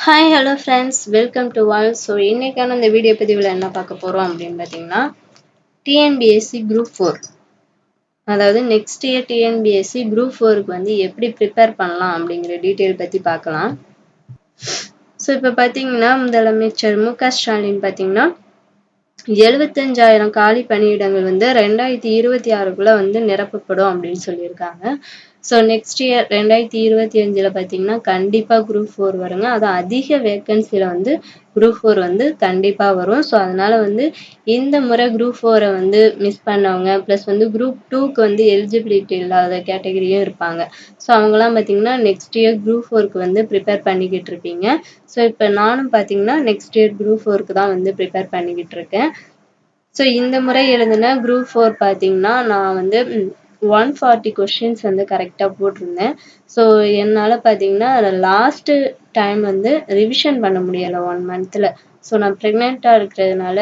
Hi hello friends, welcome to all. So இன்றைக்கான இந்த video பதிவில் என்ன பார்க்க போகிறோம் அப்படின்னு பார்த்தீங்கன்னா, டிஎன்பிஎஸ்சி குரூப் 4, அதாவது நெக்ஸ்ட் இயர் டிஎன்பிஎஸ்சி குரூப் 4க்கு வந்து எப்படி ப்ரிப்பேர் பண்ணலாம் அப்படிங்கிற டீட்டெயில் பற்றி பார்க்கலாம். ஸோ இப்போ பார்த்தீங்கன்னா, முதலமைச்சர் மு.க. ஸ்டாலின் பார்த்தீங்கன்னா 75,000 காலி பணியிடங்கள் வந்து 2026க்குள்ள வந்து நிரப்பப்படும் அப்படின்னு சொல்லியிருக்காங்க. ஸோ நெக்ஸ்ட் இயர் 2025ல் பார்த்தீங்கன்னா கண்டிப்பாக குரூப் 4 வருங்க. அது அதிக வேக்கன்சியில் வந்து குரூப் 4 வந்து கண்டிப்பாக வரும். ஸோ அதனால் வந்து இந்த முறை குரூப் 4 வந்து மிஸ் பண்ணவங்க ப்ளஸ் வந்து குரூப் 2க்கு வந்து எலிஜிபிலிட்டி இல்லாத கேட்டகரியும் இருப்பாங்க. ஸோ அவங்களாம் பார்த்தீங்கன்னா நெக்ஸ்ட் இயர் குரூப் 4க்கு வந்து ப்ரிப்பேர் பண்ணிக்கிட்டு இருப்பீங்க. ஸோ இப்போ நானும் பார்த்தீங்கன்னா நெக்ஸ்ட் இயர் குரூப் 4க்கு தான் வந்து ப்ரிப்பேர் பண்ணிக்கிட்டு இருக்கேன். ஸோ இந்த முறை எழுதின குரூப் 4 பார்த்தீங்கன்னா நான் வந்து 140 கொஸ்டின்ஸ் வந்து கரெக்டாக போட்டிருந்தேன். ஸோ என்னால் பார்த்தீங்கன்னா லாஸ்ட்டு டைம் வந்து ரிவிஷன் பண்ண முடியலை 1 மந்த்தில். ஸோ நான் ப்ரெக்னெண்ட்டாக இருக்கிறதுனால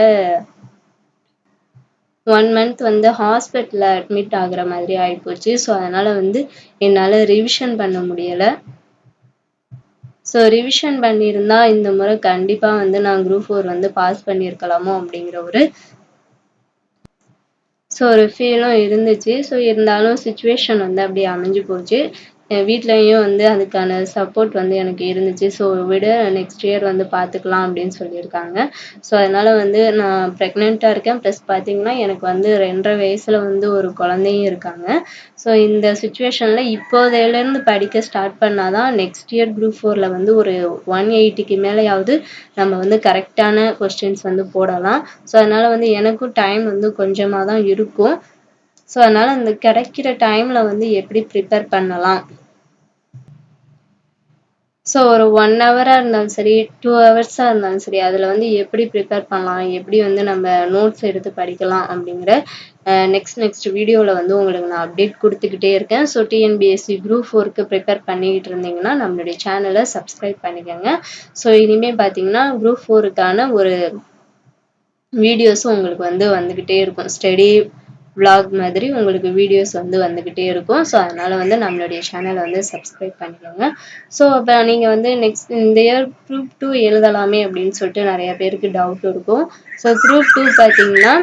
1 மந்த் வந்து ஹாஸ்பிட்டலில் அட்மிட் ஆகுற மாதிரி ஆகிப்போச்சு. ஸோ அதனால் வந்து என்னால் ரிவிஷன் பண்ண முடியலை. ஸோ ரிவிஷன் பண்ணியிருந்தா இந்த முறை கண்டிப்பாக வந்து நான் குரூப் 4 வந்து பாஸ் பண்ணியிருக்கலாமோ அப்படிங்கிற ஒரு ஃபீலும் இருந்துச்சு. ஸோ இருந்தாலும் சுச்சுவேஷன் வந்து அப்படியே அமைஞ்சு போச்சு. வீட்லேயும் வந்து அதுக்கான சப்போர்ட் வந்து எனக்கு இருந்துச்சு. ஸோ விட நெக்ஸ்ட் இயர் வந்து பார்த்துக்கலாம் அப்படின்னு சொல்லியிருக்காங்க. ஸோ அதனால் வந்து நான் ப்ரெக்னெண்ட்டாக இருக்கேன். ப்ளஸ் பார்த்தீங்கன்னா எனக்கு வந்து 2.5 வயசில் வந்து ஒரு குழந்தையும் இருக்காங்க. ஸோ இந்த சுச்சுவேஷனில் இப்போதையிலேருந்து படிக்க ஸ்டார்ட் பண்ணால் தான் நெக்ஸ்ட் இயர் குரூப் 4ல் வந்து ஒரு 180க்கு மேலேயாவது நம்ம வந்து கரெக்டான கொஸ்டின்ஸ் வந்து போடலாம். ஸோ அதனால் வந்து எனக்கும் டைம் வந்து கொஞ்சமாக தான் இருக்கும். ஸோ அதனால் அந்த கிடைக்கிற டைமில் வந்து எப்படி ப்ரிப்பேர் பண்ணலாம். ஸோ ஒரு 1 ஹவராக இருந்தாலும் சரி 2 ஹவர்ஸாக இருந்தாலும் சரி அதில் வந்து எப்படி ப்ரிப்பேர் பண்ணலாம், எப்படி வந்து நம்ம நோட்ஸ் எடுத்து படிக்கலாம் அப்படிங்கிற நெக்ஸ்ட் வீடியோவில் வந்து உங்களுக்கு நான் அப்டேட் கொடுத்துக்கிட்டே இருக்கேன். ஸோ டிஎன்பிஎஸ்சி குரூப் 4க்கு ப்ரிப்பேர் பண்ணிக்கிட்டு இருந்தீங்கன்னா நம்மளுடைய சேனலை சப்ஸ்கிரைப் பண்ணிக்கோங்க. ஸோ இனிமேல் பார்த்தீங்கன்னா குரூப் 4க்கான ஒரு வீடியோஸும் உங்களுக்கு வந்து வந்துக்கிட்டே இருக்கும். ஸ்டடி vlog மாதிரி உங்களுக்கு வீடியோஸ் வந்து வந்துக்கிட்டே இருக்கும். ஸோ அதனால் வந்து நம்மளுடைய சேனலை வந்து சப்ஸ்கிரைப் பண்ணிக்கோங்க. ஸோ அப்போ நீங்கள் வந்து நெக்ஸ்ட் இந்த இயர் குரூப் 2 எழுதலாமே அப்படின்னு சொல்லிட்டு நிறைய பேருக்கு டவுட் இருக்கும். ஸோ குரூப் 2 பார்த்தீங்கன்னா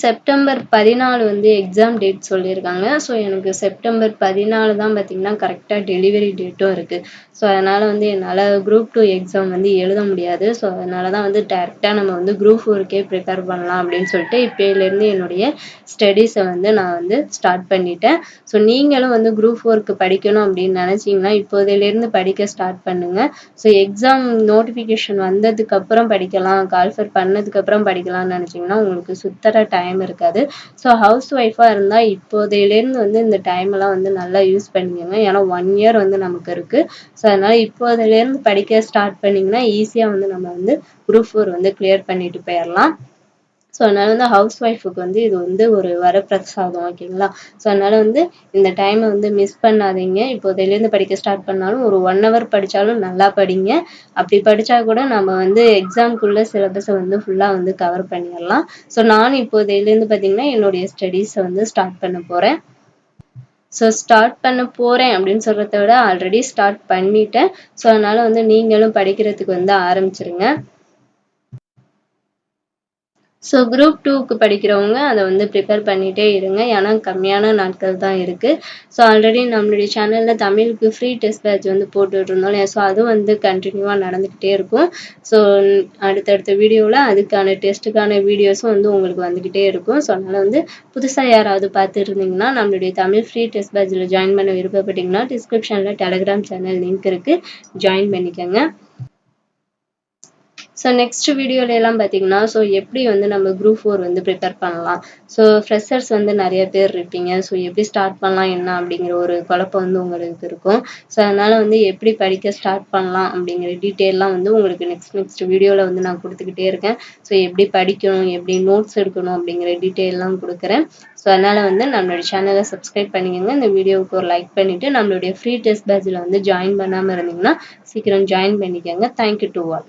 செப்டம்பர் 14 வந்து எக்ஸாம் டேட் சொல்லியிருக்காங்க. ஸோ எனக்கு செப்டம்பர் 14 தான் பார்த்தீங்கன்னா கரெக்டாக டெலிவரி டேட்டும் இருக்குது. ஸோ அதனால் வந்து என்னால் குரூப் 2 எக்ஸாம் வந்து எழுத முடியாது. ஸோ அதனால தான் வந்து டேரெக்டாக நம்ம வந்து குரூப் 4க்கே ப்ரிப்பேர் பண்ணலாம் அப்படின்னு சொல்லிட்டு இப்போலேருந்து என்னுடைய ஸ்டடீஸை வந்து நான் வந்து ஸ்டார்ட் பண்ணிட்டேன். ஸோ நீங்களும் வந்து குரூப் 4க்கு படிக்கணும் அப்படின்னு நினச்சிங்கன்னா இப்போதையிலேருந்து படிக்க ஸ்டார்ட் பண்ணுங்கள். ஸோ எக்ஸாம் நோட்டிஃபிகேஷன் வந்ததுக்கப்புறம் படிக்கலாம், கால்ஃபர் பண்ணதுக்கப்புறம் படிக்கலாம்னு நினச்சிங்கன்னா உங்களுக்கு சுத்தர டைம் இருக்காது. ஸோ ஹவுஸ் ஒய்ஃபாக இருந்தால் இப்போதையிலேருந்து வந்து இந்த டைமெல்லாம் வந்து நல்லா யூஸ் பண்ணிக்கோங்க. ஏன்னா 1 இயர் வந்து நமக்கு இருக்குது. ஸோ அதனால் இப்போதையிலேருந்து படிக்க ஸ்டார்ட் பண்ணிங்கன்னா ஈஸியாக வந்து நம்ம வந்து குரூப் 4 வந்து கிளியர் பண்ணிட்டு போயிடலாம். ஸோ அதனால் வந்து ஹவுஸ் ஒய்ஃபுக்கு வந்து இது வந்து ஒரு வரப்பிரசாதம், ஓகேங்களா. ஸோ அதனால் வந்து இந்த டைமை வந்து மிஸ் பண்ணாதீங்க. இப்போதையிலேருந்து படிக்க ஸ்டார்ட் பண்ணாலும் ஒரு 1 ஹவர் படித்தாலும் நல்லா படிங்க. அப்படி படித்தா கூட நம்ம வந்து எக்ஸாம்க்குள்ளே சிலபஸை வந்து ஃபுல்லாக வந்து கவர் பண்ணிடலாம். ஸோ நானும் இப்போதையிலேருந்து பார்த்தீங்கன்னா என்னுடைய ஸ்டடீஸை வந்து ஸ்டார்ட் பண்ண போகிறேன். ஸோ ஸ்டார்ட் பண்ண போகிறேன் அப்படின்னு சொல்கிறத விட ஆல்ரெடி ஸ்டார்ட் பண்ணிட்டேன். ஸோ அதனால் வந்து நீங்களும் படிக்கிறதுக்கு வந்து ஆரம்பிச்சிருங்க. ஸோ குரூப் 2க்கு படிக்கிறவங்க அதை வந்து ப்ரிப்பேர் பண்ணிகிட்டே இருங்க. ஏன்னா கம்மியான நாட்கள் தான் இருக்குது. ஸோ ஆல்ரெடி நம்மளுடைய சேனலில் தமிழுக்கு ஃப்ரீ டெஸ்ட் பேட்ச் வந்து போட்டுட்ருந்தோம் இல்லையா. ஸோ அதுவும் வந்து கண்டினியூவாக நடந்துக்கிட்டே இருக்கும். ஸோ அடுத்தடுத்த வீடியோவில் அதுக்கான டெஸ்ட்டுக்கான வீடியோஸும் வந்து உங்களுக்கு வந்துக்கிட்டே இருக்கும். ஸோ அதனால் வந்து புதுசாக யாராவது பார்த்துட்டு இருந்தீங்கன்னா நம்மளுடைய தமிழ் ஃப்ரீ டெஸ்ட் பேட்சில் ஜாயின் பண்ண விருப்பப்பட்டீங்கன்னா டிஸ்கிரிப்ஷனில் டெலகிராம் சேனல் லிங்க் இருக்குது, ஜாயின் பண்ணிக்கோங்க. ஸோ நெக்ஸ்ட் வீடியோலலாம் பார்த்தீங்கன்னா எப்படி வந்து நம்ம குரூப் 4 வந்து ப்ரிப்பேர் பண்ணலாம். ஸோ ஃப்ரெஷர்ஸ் வந்து நிறைய பேர் இருப்பீங்க. ஸோ எப்படி ஸ்டார்ட் பண்ணலாம் என்ன அப்படிங்கிற ஒரு குழப்பம் வந்து உங்களுக்கு இருக்கும். ஸோ அதனால் வந்து எப்படி படிக்க ஸ்டார்ட் பண்ணலாம் அப்படிங்கிற டீட்டெயிலாம் வந்து உங்களுக்கு நெக்ஸ்ட் வீடியோவில் வந்து நான் கொடுத்துக்கிட்டே இருக்கேன். ஸோ எப்படி படிக்கணும், எப்படி நோட்ஸ் எடுக்கணும் அப்படிங்கிற டீட்டெயிலாம் கொடுக்குறேன். ஸோ அதனால் வந்து நம்மளுடைய சேனலை சப்ஸ்கிரைப் பண்ணிக்கோங்க. இந்த வீடியோவுக்கு ஒரு லைக் பண்ணிவிட்டு நம்மளுடைய ஃப்ரீ டெஸ்ட் பேட்சில் வந்து ஜாயின் பண்ணாமல் இருந்தீங்கன்னா சீக்கிரம் ஜாயின் பண்ணிக்கோங்க. Thank you to all.